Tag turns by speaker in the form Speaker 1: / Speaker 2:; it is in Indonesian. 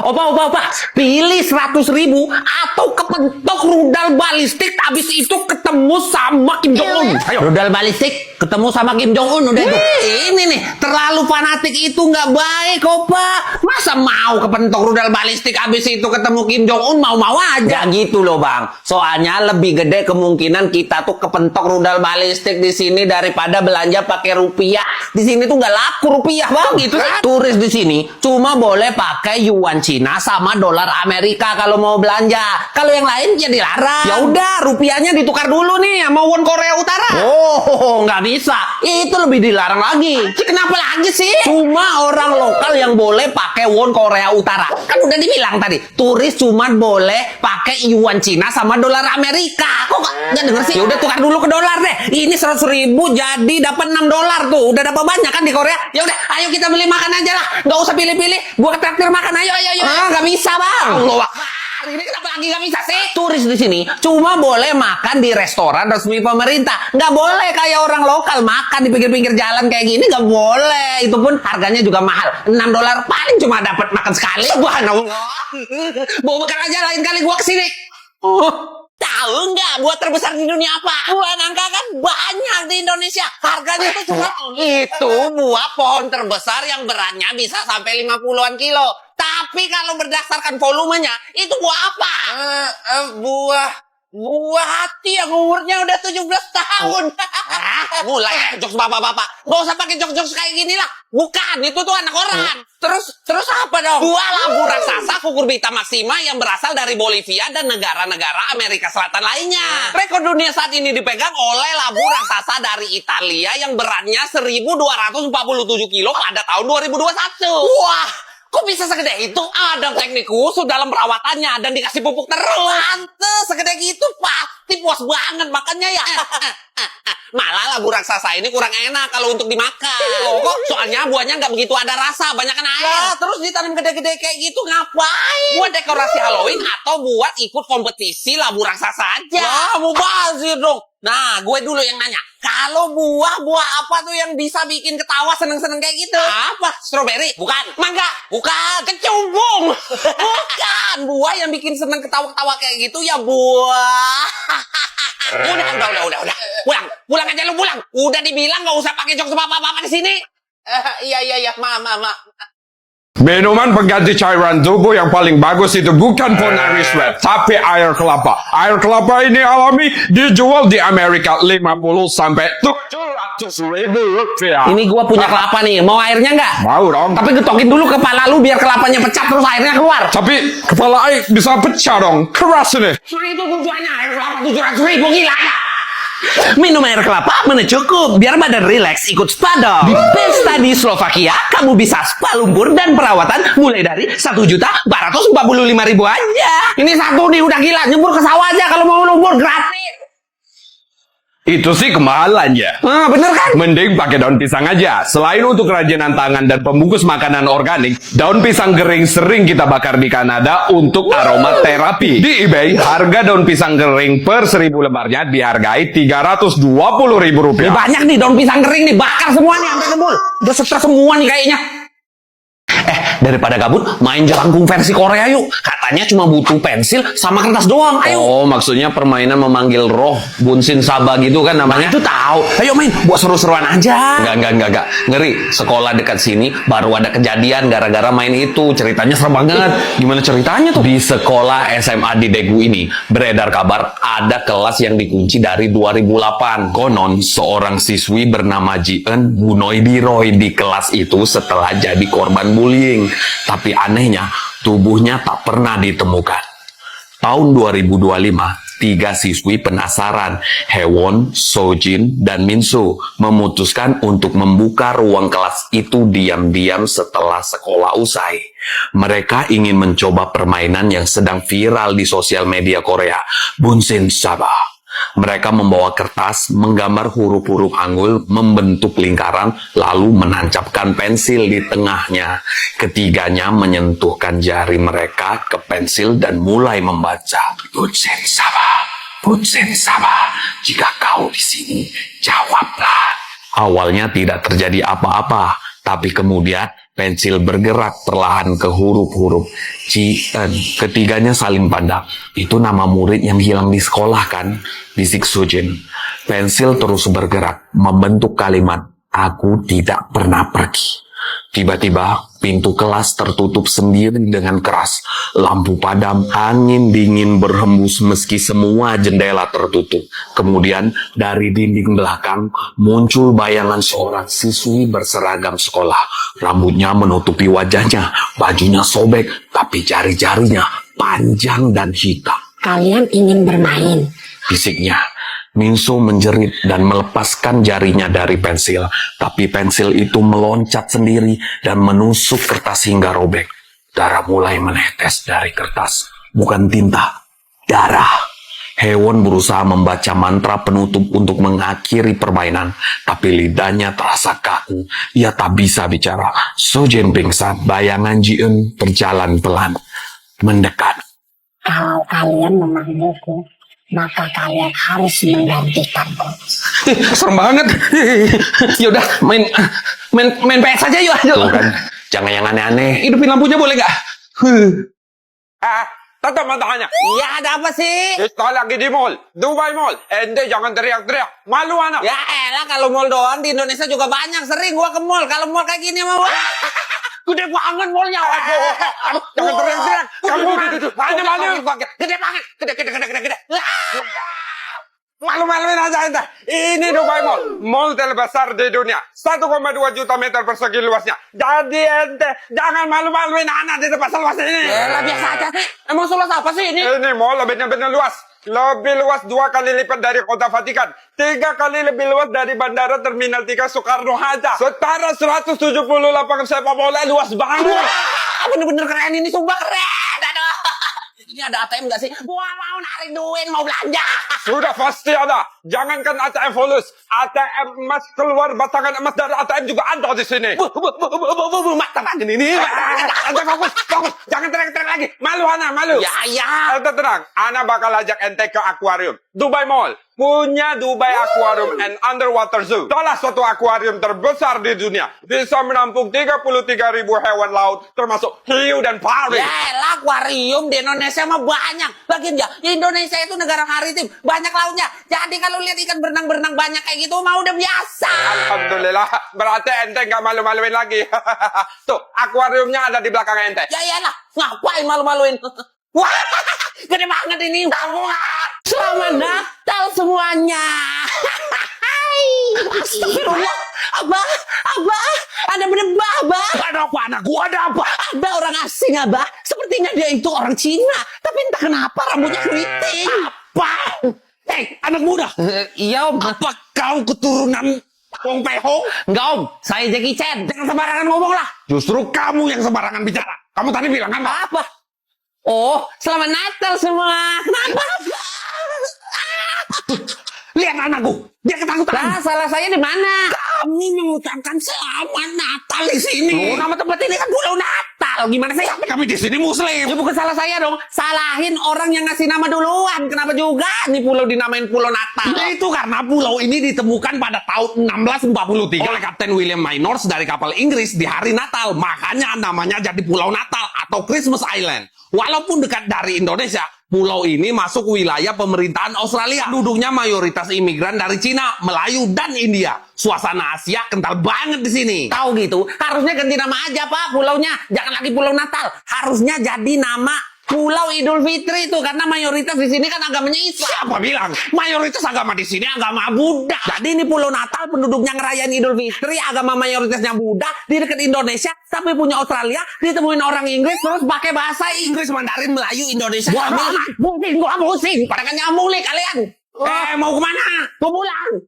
Speaker 1: Opa, pilih 100.000 atau kepentok rudal balistik, habis itu ketemu sama Kim Jong Un. Ayo. Rudal balistik ketemu sama Kim Jong Un udah itu. Ini nih, terlalu fanatik itu nggak baik, Opa. Masa mau kepentok rudal balistik, habis itu ketemu Kim Jong Un mau-mau aja. Gak gitu loh, Bang. Soalnya lebih gede kemungkinan kita tuh kepentok rudal balistik di sini daripada belanja pakai rupiah. Di sini tuh nggak laku rupiah, Bang. Gitu kan? Turis di sini cuma boleh pakai yuan Cina sama dolar Amerika kalau mau belanja. Kalau yang lain ya dilarang. Ya udah, rupiahnya ditukar dulu nih sama won Korea Utara. Oh, nggak bisa. Itu lebih dilarang lagi. Kenapa lagi sih? Cuma orang lokal yang boleh pakai won Korea Utara. Kan udah dibilang tadi, turis cuma boleh pakai yuan Cina sama dolar Amerika. Kok nggak denger sih? Ya udah tukar dulu ke dolar deh. Ini 100.000 jadi dapat $6 tuh. Udah dapat banyak kan di Korea? Ya udah, ayo kita beli makan aja lah. Nggak usah pilih-pilih. Gua traktir makan. Ayo. Nggak bisa, Bang. Allah Akbar. Ini kenapa lagi nggak bisa sih? Turis di sini cuma boleh makan di restoran resmi pemerintah. Nggak boleh kayak orang lokal makan di pinggir-pinggir jalan kayak gini. Nggak boleh. Itu pun harganya juga mahal. $6 paling cuma dapat makan sekali. Subhanallah. Bawa makan aja lain kali gua kesini. Tahu nggak buah terbesar di dunia apa? Buah nangka kan banyak di Indonesia. Harganya itu cuma itu buah pohon terbesar yang beratnya bisa sampai 50-an kilo. Tapi kalau berdasarkan volumenya, itu buah apa? Buah hati yang umurnya udah 17 tahun. Mulai jokes bapak-bapak. Gak usah pakai jokes kayak gini lah. Bukan, itu tuh anak orang. Terus apa dong? Buah labu raksasa cucurbita maxima yang berasal dari Bolivia dan negara-negara Amerika Selatan lainnya. Rekor dunia saat ini dipegang oleh labu raksasa dari Italia yang beratnya 1.247 kilo pada tahun 2021. Wah! Kok bisa segede itu? Ada teknik khusus dalam perawatannya dan dikasih pupuk terus. Pantes segede gitu, pasti puas banget makannya ya. Malah labu raksasa ini kurang enak kalau untuk dimakan. Loh, kok? Soalnya buahnya nggak begitu ada rasa, banyak kan air. Ya, terus ditanam gede-gede kayak gitu ngapain? Buat dekorasi Halloween atau buat ikut kompetisi labu raksasa aja. Wah, mubazir dong. Nah, gue dulu yang nanya. Kalau buah apa tuh yang bisa bikin ketawa seneng-seneng kayak gitu? Apa? Strawberry? Bukan. Mangga? Bukan. Kecubung? Bukan. Buah yang bikin seneng ketawa-ketawa kayak gitu ya buah. Udah. Pulang aja lu pulang. Udah dibilang nggak usah pakai jokes bapak-bapak di sini. Iya. Ma.
Speaker 2: Minuman pengganti cairan tubuh yang paling bagus itu bukan Ponari Sweat, tapi air kelapa. Air kelapa ini alami, dijual di Amerika 50 sampai 700 ribu rupiah.
Speaker 1: Ini gua punya kelapa nih, mau airnya nggak?
Speaker 2: Mau dong.
Speaker 1: Tapi getokin dulu kepala lu biar kelapanya pecah terus airnya keluar.
Speaker 2: Tapi kepala air bisa pecah dong, keras ini.
Speaker 1: Itu tujuannya air kelapa 700 ribu, gila. Minum air kelapa mana cukup biar badan rileks ikut spa dong. Di Pesta di Slovakia kamu bisa spa lumpur dan perawatan mulai dari 1.445.000 aja. Ini satu nih udah gila, nyebur ke sawah aja kalau mau lumpur gratis.
Speaker 2: Itu sih kemahalannya.
Speaker 1: Bener kan?
Speaker 2: Mending pakai daun pisang aja. Selain untuk kerajinan tangan dan pembungkus makanan organik, daun pisang kering sering kita bakar di Kanada untuk aromaterapi. Di eBay, harga daun pisang kering per 1.000 lembarnya dihargai 320.000 rupiah.
Speaker 1: Ini banyak nih daun pisang kering nih, bakar semua nih sampai kebul. Udah stres semua nih kayaknya. Daripada gabut, main jelangkung versi Korea yuk. Katanya cuma butuh pensil sama kertas doang. Ayo.
Speaker 2: Oh, maksudnya permainan memanggil roh Bunsin Saba gitu kan namanya?
Speaker 1: Itu tahu. Ayo main, buat seru-seruan aja.
Speaker 2: Enggak. Ngeri, sekolah dekat sini baru ada kejadian gara-gara main itu. Ceritanya serem banget. Gimana ceritanya tuh? Di sekolah SMA di Daegu ini, beredar kabar ada kelas yang dikunci dari 2008. Konon, seorang siswi bernama Ji-eun bunuh diri di kelas itu setelah jadi korban bullying. Tapi anehnya, tubuhnya tak pernah ditemukan. Tahun 2025, 3 siswi penasaran, Hewon, Sojin, dan Minsu, memutuskan untuk membuka ruang kelas itu diam-diam setelah sekolah usai. Mereka ingin mencoba permainan yang sedang viral di sosial media Korea, Bunsin Saba. Mereka membawa kertas, menggambar huruf-huruf Hangul, membentuk lingkaran, lalu menancapkan pensil di tengahnya. Ketiganya menyentuhkan jari mereka ke pensil dan mulai membaca. Bunsin Saba, jika kau di sini, jawablah. Awalnya tidak terjadi apa-apa, tapi kemudian Pensil bergerak perlahan ke huruf-huruf Cien. Ketiganya saling pandang. Itu nama murid yang hilang di sekolah kan? Bisik Sojin. Pensil terus bergerak, membentuk kalimat. Aku tidak pernah pergi. Tiba-tiba, pintu kelas tertutup sendiri dengan keras. Lampu padam, angin dingin berhembus meski semua jendela tertutup. Kemudian, dari dinding belakang, muncul bayangan seorang siswi berseragam sekolah. Rambutnya menutupi wajahnya, bajunya sobek, tapi jari-jarinya panjang dan hitam.
Speaker 3: Kalian ingin bermain?
Speaker 2: Bisiknya. Minso menjerit dan melepaskan jarinya dari pensil. Tapi pensil itu meloncat sendiri dan menusuk kertas hingga robek. Darah mulai menetes dari kertas. Bukan tinta, darah. Hewon berusaha membaca mantra penutup untuk mengakhiri permainan. Tapi lidahnya terasa kaku. Ia tak bisa bicara. Sojin pingsan. Bayangan Ji-eun berjalan pelan. Mendekat.
Speaker 3: Kalau kalian memanggilku, maka kalian harus menggantikanku.
Speaker 1: Serem banget. Yaudah, main PS aja yuk.
Speaker 2: Tuh kan, jangan yang aneh-aneh.
Speaker 1: Hidupin lampunya boleh nggak?
Speaker 4: Tetap matanya.
Speaker 1: Iya, ada apa sih?
Speaker 4: Kita lagi di mall. Dubai Mall. Ente jangan teriak-teriak. Malu anak.
Speaker 1: Ya elah, kalau mall doang di Indonesia juga banyak. Sering gua ke mall. Kalau mall kayak gini mah gede banget mallnya.
Speaker 4: Jangan teriak-teriak. Kamu malu.
Speaker 1: Gede banget. Gede.
Speaker 4: Malu-maluin aja ente. Ini Dubai Mall. Mall terbesar di dunia. 1,2 juta meter persegi luasnya. Jadi ente jangan malu-maluin anak di tempat seluas ini.
Speaker 1: Elah, biasa aja sih. Emang seluas apa sih ini?
Speaker 4: Ini mall benar-benar luas. Lebih luas 2 kali lipat dari kota Vatikan. 3 kali lebih luas dari bandara Terminal 3 Soekarno-Hatta. Setara 170 lapangan sepak bola, luas banget.
Speaker 1: Wah, bener-bener keren ini, sumpah keren. Aduh. Ini ada ATM nggak sih? Gua mau narik duit, mau belanja.
Speaker 4: Sudah pasti ada. Jangankan ATM fulus, ATM emas keluar batangan emas dari ATM juga ada di sini.
Speaker 1: Mantap aja ini.
Speaker 4: Ente fokus. Jangan teriak-teriak lagi. Malu Ana, malu.
Speaker 1: Ya.
Speaker 4: Ente tenang. Ana bakal ajak ente ke akuarium. Dubai Mall punya Dubai Aquarium and Underwater Zoo. Salah satu akuarium terbesar di dunia. Bisa menampung 33.000 hewan laut, termasuk hiu dan pari.
Speaker 1: Yaelah, akuarium di Indonesia mah banyak. Lagian ya, Indonesia itu negara maritim, banyak lautnya. Jadi kalau lihat ikan berenang-berenang banyak kayak gitu mah udah biasa.
Speaker 4: Alhamdulillah, berarti ente nggak malu-maluin lagi. Tuh, akuariumnya ada di belakang ente.
Speaker 1: Ya iyalah, ngapain malu-maluin? Wah, gede banget ini. Selamat Natal semuanya. Astagfirullah. Abah, ada berdebah, Abah.
Speaker 4: Ada apa anak gua, ada apa?
Speaker 1: Ada orang asing, Abah. Sepertinya dia itu orang Cina. Tapi entah kenapa rambutnya keriting.
Speaker 4: Apa? Anak muda.
Speaker 1: Iya, Om.
Speaker 4: Apa kau keturunan Wong Pehong?
Speaker 1: Enggak, Om. Saya Jackie Chan.
Speaker 4: Jangan sembarangan ngomong lah. Justru kamu yang sembarangan bicara. Kamu tadi bilang apa?
Speaker 1: Apa? Oh, selamat Natal semua. Kenapa?
Speaker 4: Lihat anakku, dia ketakutan.
Speaker 1: Lah, salah saya di mana?
Speaker 4: Kami mengucapkan selamat Natal di sini.
Speaker 1: Oh, nama tempat ini kan Pulau Natal. Gimana sih?
Speaker 4: Tapi kami di sini Muslim.
Speaker 1: Ya bukan salah saya dong. Salahin orang yang ngasih nama duluan. Kenapa juga nih pulau dinamain Pulau Natal?
Speaker 4: Itu karena pulau ini ditemukan pada tahun 1643 oleh Kapten William Minors dari kapal Inggris di hari Natal. Makanya namanya jadi Pulau Natal atau Christmas Island. Walaupun dekat dari Indonesia, pulau ini masuk wilayah pemerintahan Australia. Penduduknya mayoritas imigran dari Cina, Melayu, dan India. Suasana Asia kental banget di sini.
Speaker 1: Tahu gitu, harusnya ganti nama aja Pak pulaunya. Jangan lagi Pulau Natal. Harusnya jadi nama Pulau Idul Fitri itu karena mayoritas di sini kan agamanya Islam.
Speaker 4: Siapa bilang? Mayoritas agama di sini agama Buddha.
Speaker 1: Jadi ini Pulau Natal penduduknya ngerayain Idul Fitri, agama mayoritasnya Buddha, di dekat Indonesia, tapi punya Australia, ditemuin orang Inggris terus pakai bahasa Inggris, Mandarin, Melayu, Indonesia. Gua pusing. Pada kan nyambung nih kalian.
Speaker 4: Mau kemana?
Speaker 1: Mau pulang.